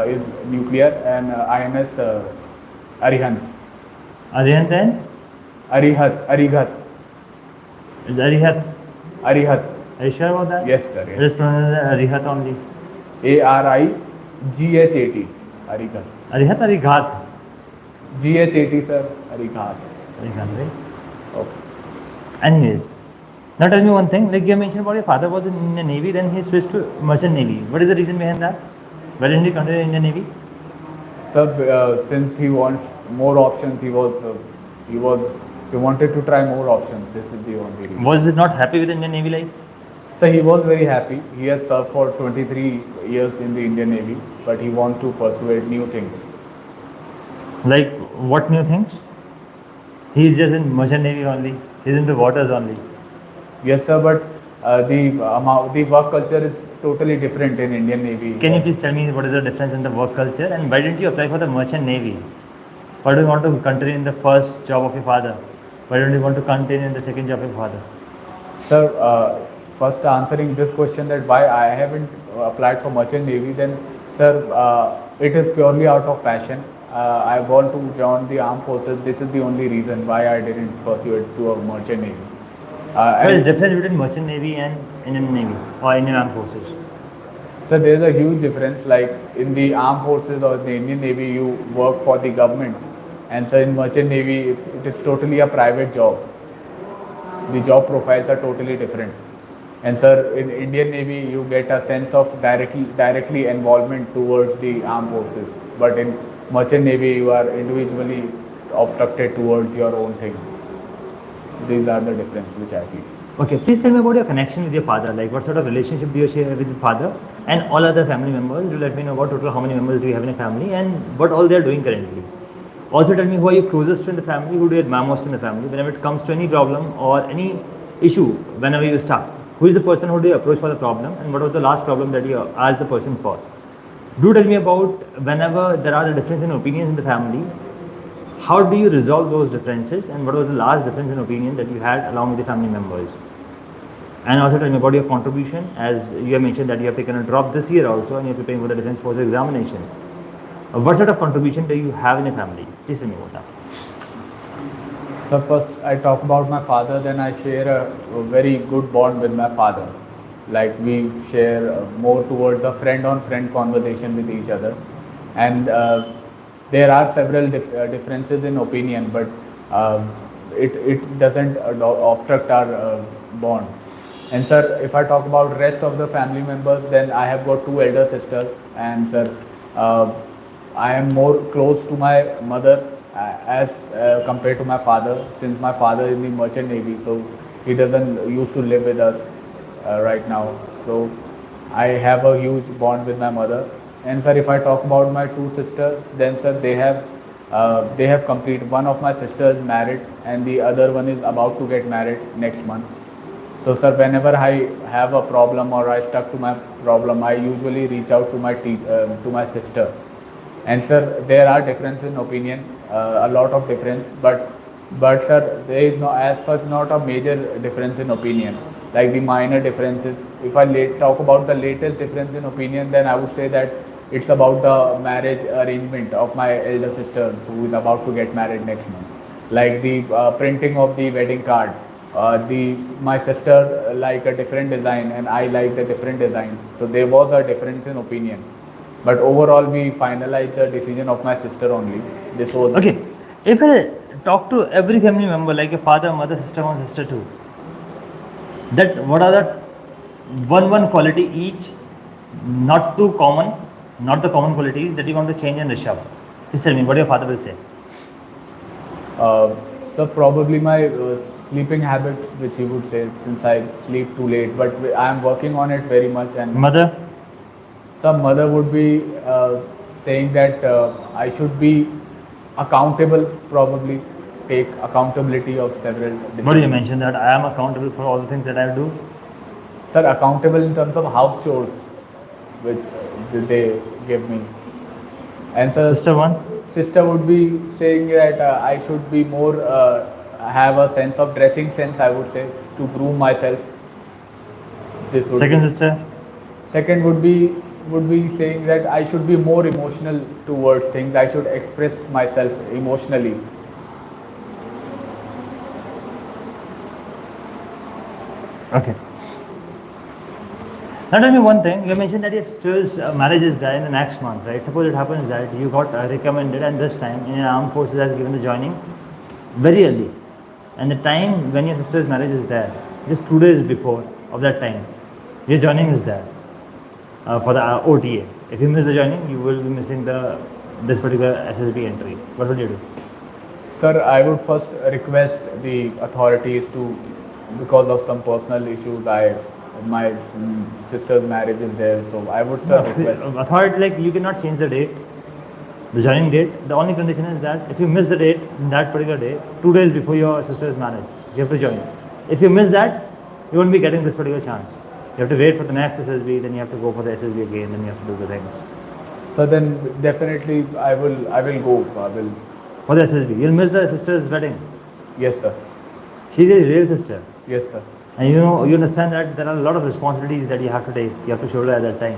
[SPEAKER 2] is nuclear, and INS Arihant.
[SPEAKER 1] Arihant and
[SPEAKER 2] Arihat.
[SPEAKER 1] is Arihat.
[SPEAKER 2] Arihat.
[SPEAKER 1] Are you sure about that?
[SPEAKER 2] Yes, sir.
[SPEAKER 1] It
[SPEAKER 2] Yes.
[SPEAKER 1] is pronounced as Arihat only.
[SPEAKER 2] ARIGHAT. Arihat.
[SPEAKER 1] Arihat or Arighat?
[SPEAKER 2] GHAT, sir. Arihat.
[SPEAKER 1] Arighat, right?
[SPEAKER 2] Okay.
[SPEAKER 1] Anyways, now tell me one thing. Like you mentioned about your father was in the Navy, then he switched to merchant Navy. What is the reason behind that? Why didn't he continue in the Navy?
[SPEAKER 2] Sir, since he wants more options, he wanted to try more options. This is the only reason.
[SPEAKER 1] Was he not happy with the Indian Navy life?
[SPEAKER 2] So he was very happy. He has served for 23 years in the Indian Navy, but he wants to pursue new things.
[SPEAKER 1] Like what new things? He is just in merchant Navy only. He's into waters only.
[SPEAKER 2] Yes, sir, but the work culture is totally different in Indian Navy.
[SPEAKER 1] Can you please tell me what is the difference in the work culture and why didn't you apply for the merchant Navy? Why do you want to continue in the first job of your father? Why don't you want to continue in the second job of your father?
[SPEAKER 2] Sir, first answering this question that why I haven't applied for merchant Navy, then sir, it is purely out of passion. I want to join the armed forces. This is the only reason why I didn't pursue it to a merchant Navy.
[SPEAKER 1] What is
[SPEAKER 2] And
[SPEAKER 1] the difference between merchant Navy and Indian Navy or Indian Armed Forces?
[SPEAKER 2] so there is a huge difference. Like in the armed forces or the Indian Navy, you work for the government, and so in merchant Navy, it is totally a private job. The job profiles are totally different. And sir, in Indian Navy, you get a sense of directly involvement towards the armed forces. But in merchant Navy, you are individually obstructed towards your own thing. These are the difference which I feel.
[SPEAKER 1] Okay, please tell me about your connection with your father. Like what sort of relationship do you share with your father and all other family members? Do let me know about total how many members do you have in a family and what all they are doing currently. Also tell me who are you closest to in the family, who do you admire most in the family whenever it comes to any problem or any issue whenever you start. Who is the person who do you approach for the problem and what was the last problem that you asked the person for? Do tell me about whenever there are the difference in opinions in the family, how do you resolve those differences and what was the last difference in opinion that you had along with the family members? And also tell me about your contribution, as you have mentioned that you have taken a drop this year also and you are preparing for the Defence Force examination. What sort of contribution do you have in a family? Please tell me about that.
[SPEAKER 2] So first I talk about my father, then I share a very good bond with my father. Like we share more towards a friend-on-friend conversation with each other. And there are several differences in opinion, but it doesn't obstruct our bond. And sir, if I talk about rest of the family members, then I have got 2 elder sisters, and sir, I am more close to my mother as compared to my father, since my father is in the merchant navy, so he doesn't used to live with us right now. So I have a huge bond with my mother. And sir, if I talk about my 2 sisters, then sir, they have completed. One of my sisters married, and the other one is about to get married next month. So sir, whenever I have a problem or I stuck to my problem, I usually reach out to my sister. And sir, there are difference in opinion, a lot of difference, but sir, there is no as such not a major difference in opinion. like the minor differences. If I talk about the latest difference in opinion, then I would say that it's about the marriage arrangement of my elder sister who is about to get married next month. Like the printing of the wedding card. My sister like a different design and I like the different design. So there was a difference in opinion. But overall, we finalized the decision of my sister only. This was
[SPEAKER 1] Okay, if I talk to every family member, like your father, mother, sister one, sister two, that what are the one quality each, not too common, not the common qualities that you want to change in Rishabh? Please tell me what your father will say.
[SPEAKER 2] So probably my sleeping habits, which he would say, since I sleep too late. But I am working on it very much. And
[SPEAKER 1] Mother?
[SPEAKER 2] some mother would be saying that I should be accountable, probably take accountability of several decisions.
[SPEAKER 1] What do you mention that I am accountable for all the things that I do?
[SPEAKER 2] Sir, accountable in terms of house chores, which they give me. And sir,
[SPEAKER 1] Sister one?
[SPEAKER 2] sister would be saying that I should be more, have a sense of dressing sense, I would say, to groom myself. This would
[SPEAKER 1] Second
[SPEAKER 2] be.
[SPEAKER 1] sister?
[SPEAKER 2] Second would be saying that I should be more emotional towards things. I should express myself emotionally.
[SPEAKER 1] Okay. Now tell me one thing. You mentioned that your sister's marriage is there in the next month, right? Suppose it happens that you got recommended and this time in your armed forces has given the joining very early. And the time when your sister's marriage is there, just 2 days before of that time, your joining is there for the OTA. If you miss the joining, you will be missing this particular SSB entry. What would you do?
[SPEAKER 2] Sir, I would first request the authorities to, because of some personal issues, my sister's marriage is there, so I would request.
[SPEAKER 1] Authority, like you cannot change the date, the joining date. The only condition is that if you miss the date in that particular day, 2 days before your sister's marriage, you have to join. If you miss that, you won't be getting this particular chance. You have to wait for the next SSB, then you have to go for the SSB again, then you have to do the things.
[SPEAKER 2] So then definitely I will go.
[SPEAKER 1] For the SSB, you'll miss the sister's wedding.
[SPEAKER 2] Yes, sir.
[SPEAKER 1] She's a real sister.
[SPEAKER 2] Yes, sir.
[SPEAKER 1] And you understand that there are a lot of responsibilities that you have to take, you have to shoulder at that time.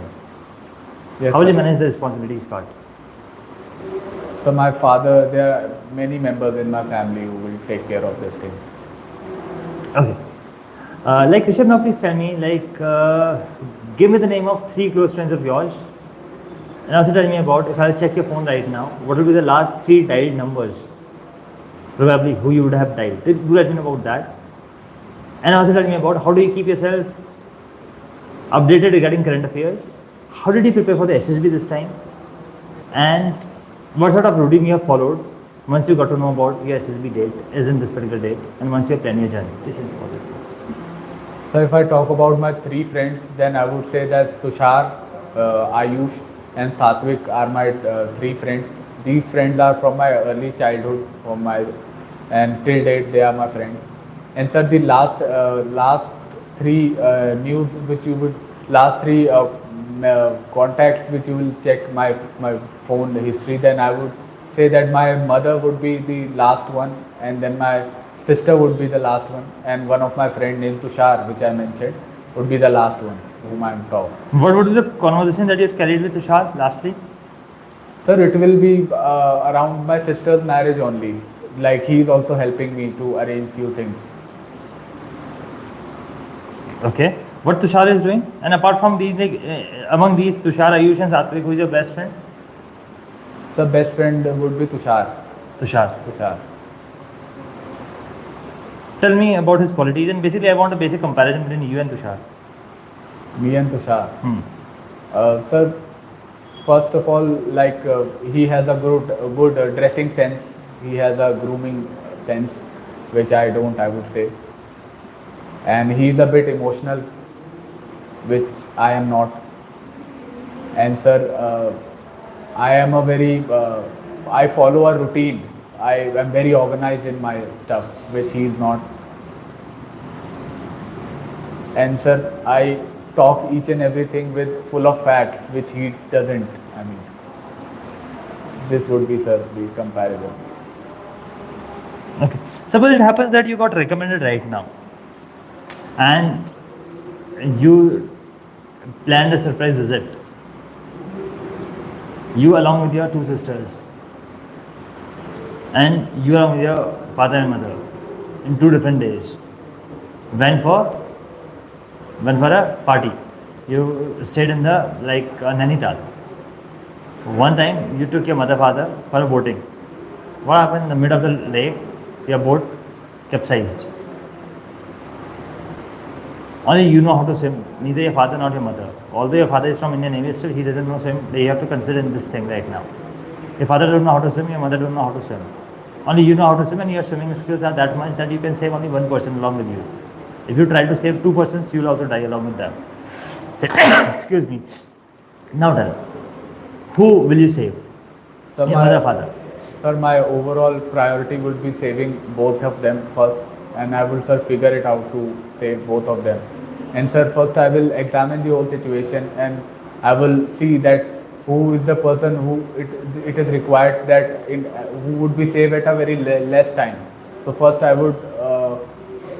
[SPEAKER 2] Yes,
[SPEAKER 1] How will
[SPEAKER 2] sir.
[SPEAKER 1] you manage the responsibilities part?
[SPEAKER 2] So my father, there are many members in my family who will take care of this thing.
[SPEAKER 1] Okay. Like Rishabh, now please tell me, give me the name of 3 close friends of yours. And also tell me about, if I'll check your phone right now, what will be the last 3 dialed numbers? Probably who you would have dialed. Do let me know about that. And also tell me about how do you keep yourself updated regarding current affairs? How did you prepare for the SSB this time? And what sort of routine you have followed once you got to know about your SSB date is in this particular date and once you have planned your journey? Please tell me about these things.
[SPEAKER 2] So if I talk about my 3 friends, then I would say that Tushar, Ayush and Satvik are my 3 friends. These friends are from my early childhood, and till date they are my friends. And sir, the last 3 news which you would, last 3 contacts which you will check my phone history, then I would say that my mother would be the last one, and then my sister would be the last one, and one of my friend named Tushar, which I mentioned, would be the last one whom I am talking.
[SPEAKER 1] What would be the conversation that you had carried with Tushar lastly?
[SPEAKER 2] Sir, it will be around my sister's marriage only. Like he is also helping me to arrange few things.
[SPEAKER 1] Okay. What Tushar is doing? And apart from these, among these, Tushar, Ayush and Satvik, who is your best friend?
[SPEAKER 2] So best friend would be Tushar.
[SPEAKER 1] Tushar. Tell me about his qualities, and basically I want a basic comparison between you and Tushar.
[SPEAKER 2] Me and Tushar. Sir, first of all, he has a good dressing sense. He has a grooming sense, which I don't, I would say. And he is a bit emotional, which I am not. And sir, I am I follow a routine. I am very organized in my stuff, which he is not. And sir, I talk each and everything with full of facts, which he doesn't. I mean, this would be, sir, the comparison.
[SPEAKER 1] Okay. Suppose it happens that you got recommended right now, and You planned a surprise visit. You along with your two sisters, and you along with your father and mother, in 2 different days, went for a party. You stayed in the Nainital. One time you took your mother father for a boating. What happened in the middle of the lake? Your boat capsized. Only you know how to swim, neither your father nor your mother. Although your father is from Indian Navy, still he doesn't know swim. You have to consider in this thing right now. Your father doesn't know how to swim, your mother doesn't know how to swim. Only you know how to swim, and your swimming skills are that much that you can save only one person along with you. If you try to save two persons, you will also die along with them. Excuse me. Now tell, who will you save?
[SPEAKER 2] Sir,
[SPEAKER 1] Your mother, father.
[SPEAKER 2] Sir, my overall priority would be saving both of them first, and I will, sir, figure it out to save both of them. And sir, first I will examine the whole situation, and I will see that who is the person who it is required that who would be saved at a very less time. So first I would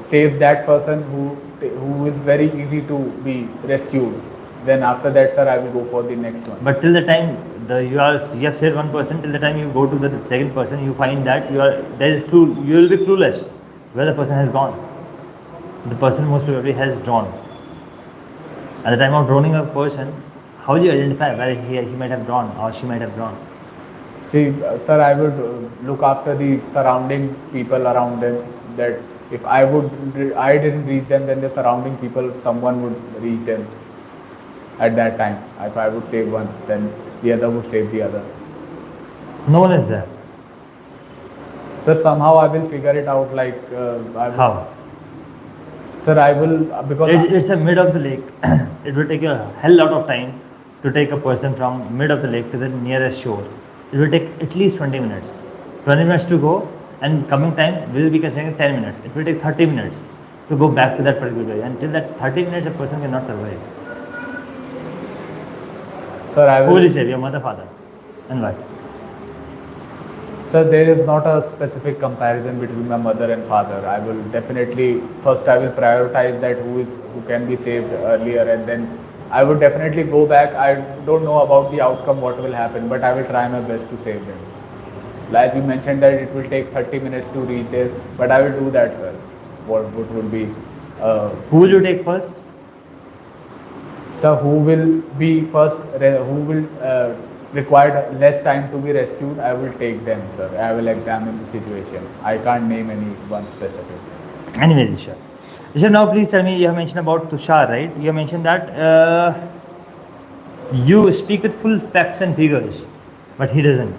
[SPEAKER 2] save that person who is very easy to be rescued. Then after that, sir, I will go for the next one.
[SPEAKER 1] But till the time you have saved one person, till the time you go to the second person, you find that you will be clueless where the person has gone. The person most probably has drawn. At the time of drowning a person, how will you identify where he might have drawn or she might have drawn?
[SPEAKER 2] See, sir, I would look after the surrounding people around them. That if I didn't reach them, then the surrounding people, someone would reach them at that time. If I would save one, then the other would save the other.
[SPEAKER 1] No one is there.
[SPEAKER 2] Sir, somehow I will figure it out.
[SPEAKER 1] How?
[SPEAKER 2] Sir, I will because
[SPEAKER 1] It's a mid of the lake. It will take a hell lot of time to take a person from mid of the lake to the nearest shore. It will take at least 20 minutes. 20 minutes to go, and coming time will be considering 10 minutes. It will take 30 minutes to go back to that particular area. Until that 30 minutes, a person cannot survive.
[SPEAKER 2] Sir, I
[SPEAKER 1] Who will
[SPEAKER 2] will.
[SPEAKER 1] you save? Your mother, father, and why?
[SPEAKER 2] Sir, there is not a specific comparison between my mother and father. I will definitely first I will prioritize that who can be saved earlier, and then I would definitely go back. I don't know about the outcome, what will happen, but I will try my best to save them. As you mentioned that it will take 30 minutes to reach there, but I will do that, sir. What would be?
[SPEAKER 1] Who will you take first?
[SPEAKER 2] Sir, who will be first? Who will require less time to be rescued? I will take them, sir. I will examine the situation. I can't name any one specific.
[SPEAKER 1] Anyways, Isha. Isha, now please tell me, you have mentioned about Tushar, right? You have mentioned that you speak with full facts and figures, but he doesn't.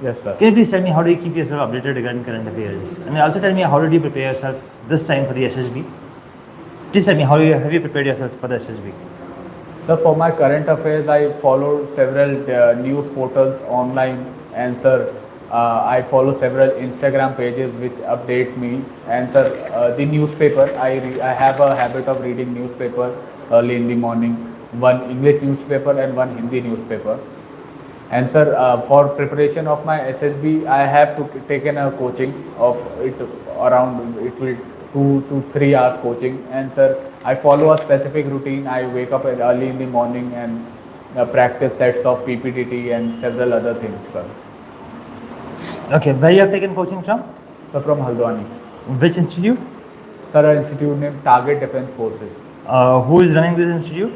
[SPEAKER 2] Yes, sir.
[SPEAKER 1] Can you please tell me how do you keep yourself updated regarding current affairs? And also tell me how did you prepare yourself this time for the SSB? Please tell me how have you prepared yourself for the SSB?
[SPEAKER 2] So for my current affairs, I follow several news portals online, and sir, I follow several Instagram pages which update me. And sir, the newspaper, I have a habit of reading newspaper early in the morning, one English newspaper and one Hindi newspaper. And sir, for preparation of my SSB, I have taken a coaching of it around, it will 2 to 3 hours coaching. And sir, I follow a specific routine. I wake up early in the morning and practice sets of PPTT and several other things, sir.
[SPEAKER 1] Okay, where you have taken coaching from?
[SPEAKER 2] So from Haldwani.
[SPEAKER 1] Which institute?
[SPEAKER 2] Sir, an institute named Target Defence Forces.
[SPEAKER 1] Who is running this institute?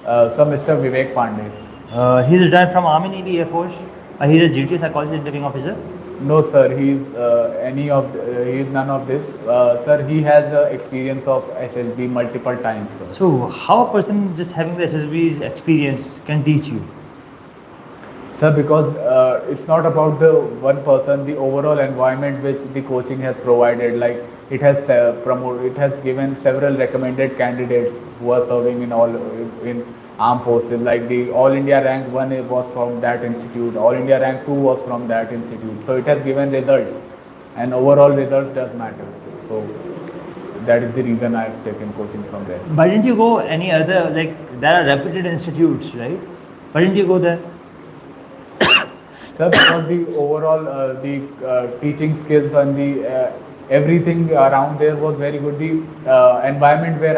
[SPEAKER 2] Sir, Mr. Vivek Pandey.
[SPEAKER 1] He's retired from Army, Navy, Air Force. He's a GT, psychology interviewing officer.
[SPEAKER 2] No, sir. He is none of this. Sir, he has experience of SSB multiple times, sir.
[SPEAKER 1] So, how a person just having the SSB experience can teach you?
[SPEAKER 2] Sir, because it's not about the one person, the overall environment which the coaching has provided. Like it has it has given several recommended candidates who are serving in armed forces. Like the All India Rank 1 was from that institute, All India Rank 2 was from that institute. So it has given results, and overall results does matter. So that is the reason I have taken coaching from there.
[SPEAKER 1] Why didn't you go any other, like there are reputed institutes, right? Why didn't you go there?
[SPEAKER 2] Sir, because the overall teaching skills and the everything around there was very good. The environment where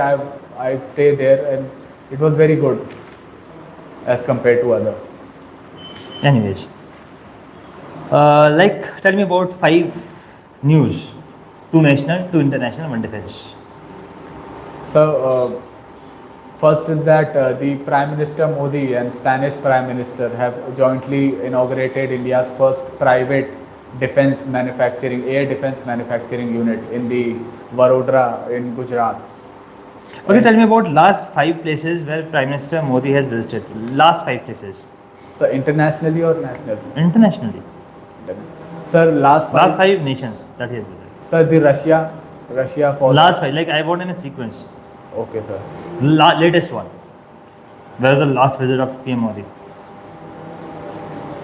[SPEAKER 2] I stay there, and it was very good as compared to other.
[SPEAKER 1] Anyways, like tell me about 5 news, 2 national, 2 international, 1 defense.
[SPEAKER 2] So, first is that the Prime Minister Modi and Spanish Prime Minister have jointly inaugurated India's first private defense manufacturing, air defense manufacturing unit in the Vadodara in Gujarat.
[SPEAKER 1] Okay, tell me about last 5 places where Prime Minister Modi has visited. Last 5 places.
[SPEAKER 2] So, internationally or nationally?
[SPEAKER 1] Internationally.
[SPEAKER 2] Sir, last
[SPEAKER 1] Last 5 nations that he has visited.
[SPEAKER 2] Sir, the Russia for
[SPEAKER 1] Last 5, like I want in a sequence.
[SPEAKER 2] Okay, sir.
[SPEAKER 1] Latest one. Where is the last visit of PM Modi?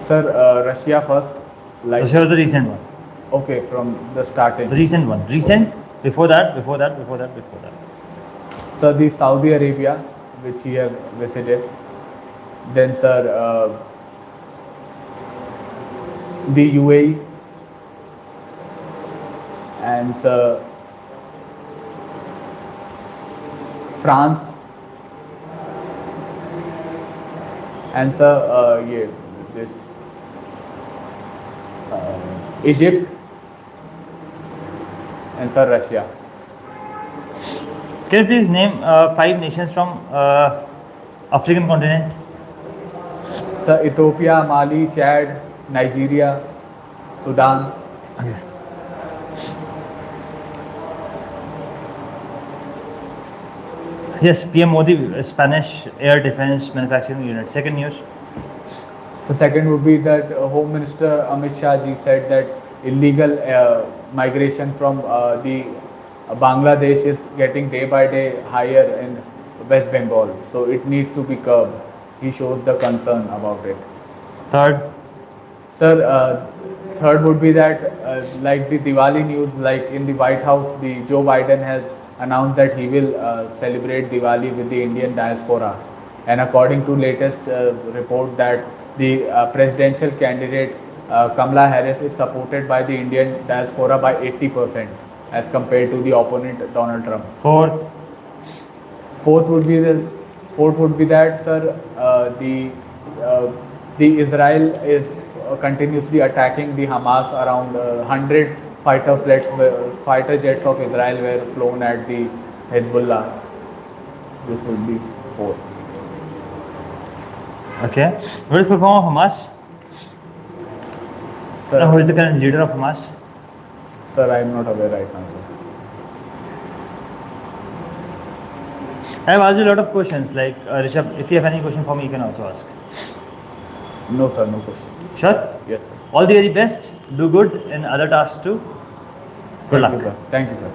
[SPEAKER 2] Sir, Russia first. Like
[SPEAKER 1] Russia was the recent one.
[SPEAKER 2] okay, from the starting.
[SPEAKER 1] The recent one. Recent, before that.
[SPEAKER 2] Sir, the Saudi Arabia, which he have visited. Then, sir, the UAE, and sir, France, and sir, Egypt, and sir, Russia.
[SPEAKER 1] Can you please name 5 nations from African continent?
[SPEAKER 2] Sir, Ethiopia, Mali, Chad, Nigeria, Sudan.
[SPEAKER 1] Okay. Yes, PM Modi, Spanish Air Defense Manufacturing Unit. Second news.
[SPEAKER 2] So second would be that Home Minister Amit Shah ji said that illegal migration from the Bangladesh is getting day by day higher in West Bengal. So it needs to be curbed. He shows the concern about it.
[SPEAKER 1] Third.
[SPEAKER 2] Sir, third would be that like the Diwali news, like in the White House, the Joe Biden has announced that he will celebrate Diwali with the Indian diaspora. And according to latest report that the presidential candidate Kamala Harris is supported by the Indian diaspora by 80% as compared to the opponent Donald Trump.
[SPEAKER 1] Fourth.
[SPEAKER 2] Fourth would be that, sir, the Israel is continuously attacking the Hamas. Around 100 fighter jets of Israel were flown at the Hezbollah. This would be fourth.
[SPEAKER 1] Okay. What is the full form of Hamas?
[SPEAKER 2] Sir,
[SPEAKER 1] And who is the current leader of Hamas?
[SPEAKER 2] sir, I am not aware right now, sir.
[SPEAKER 1] I have asked you a lot of questions. Like Rishabh, if you have any question for me, you can also ask.
[SPEAKER 2] No, sir, no question.
[SPEAKER 1] Sure.
[SPEAKER 2] Yes, sir.
[SPEAKER 1] All the very best. Do good in other tasks too. Good luck.
[SPEAKER 2] Thank you, sir. Thank you, sir.